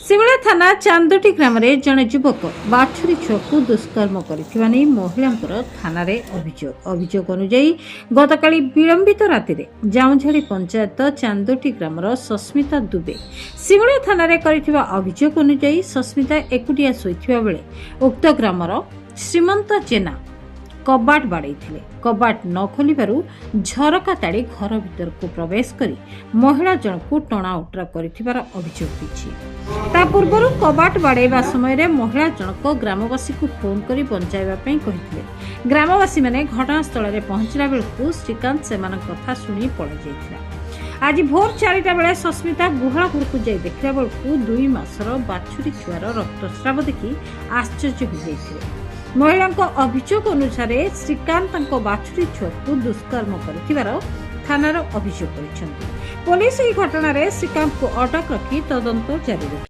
ଶିମୁଳିଆ ଥାନା ଚାନ୍ଦୋଟି ଗ୍ରାମରେ ଜଣେ ଯୁବକ ବାଛୁରୀ ଛୁଆକୁ ଦୁଷ୍କର୍ମ କରିଥିବା ନେଇ ମହିଳାଙ୍କର ଥାନାରେ ଅଭିଯୋଗ ଅନୁଯାୟୀ ଗତକାଲି ବିଳମ୍ବିତ ରାତିରେ ଜାଉଁଝାଡ଼ି ପଞ୍ଚାୟତ ଚାନ୍ଦୋଟି ଗ୍ରାମର ସସ୍ମିତା ଦୁବେ ଶିମୁଳିଆ ଥାନାରେ କରିଥିବା ଅଭିଯୋଗ ଅନୁଯାୟୀ ସସ୍ମିତା ଏକୁଟିଆ ଶୋଇଥିବା ବେଳେ ଉକ୍ତ ଗ୍ରାମର ଶ୍ରୀମନ୍ତ ଜେନା କବାଟ ବାଡ଼େଇଥିଲେ। କବାଟ ନ ଖୋଲିବାରୁ ଝରକା ତାଡ଼ି ଘର ଭିତରକୁ ପ୍ରବେଶ କରି ମହିଳା ଜଣକୁ ଟଣା ଉଟରା କରିଥିବାର ଅଭିଯୋଗ ହୋଇଛି। ତା ପୂର୍ବରୁ କବାଟ ବାଡ଼େଇବା ସମୟରେ ମହିଳା ଜଣକ ଗ୍ରାମବାସୀକୁ ଫୋନ୍ କରି ବଞ୍ଚାଇବା ପାଇଁ କହିଥିଲେ। ଗ୍ରାମବାସୀମାନେ ଘଟଣାସ୍ଥଳରେ ପହଞ୍ଚିଲା ବେଳକୁ ଶ୍ରୀକାନ୍ତ ସେମାନଙ୍କ କଥା ଶୁଣି ପଳାଇଯାଇଥିଲା। ଆଜି ଭୋର 4ଟା ବେଳେ ସସ୍ମିତା ଗୁହାଳ ଘରକୁ ଯାଇ ଦେଖିଲା ବେଳକୁ 2 ମାସର ବାଛୁରୀ ଛୁଆର ରକ୍ତସ୍ରାବ ଦେଖି ଆଶ୍ଚର୍ଯ୍ୟ ହୋଇଯାଇଥିଲେ। ମହିଳାଙ୍କ ଅଭିଯୋଗ ଅନୁସାରେ ଶ୍ରୀକାନ୍ତ ତାଙ୍କ ବାଛୁରୀ ଛୁଆକୁ ଦୁଷ୍କର୍ମ କରିଥିବାର ଥାନାର ଅଭିଯୋଗ କରିଛନ୍ତି। ପୋଲିସ ଏହି ଘଟଣାରେ ଶ୍ରୀକାନ୍ତକୁ ଅଟକ ରଖି ତଦନ୍ତ ଜାରି ରଖିଛି।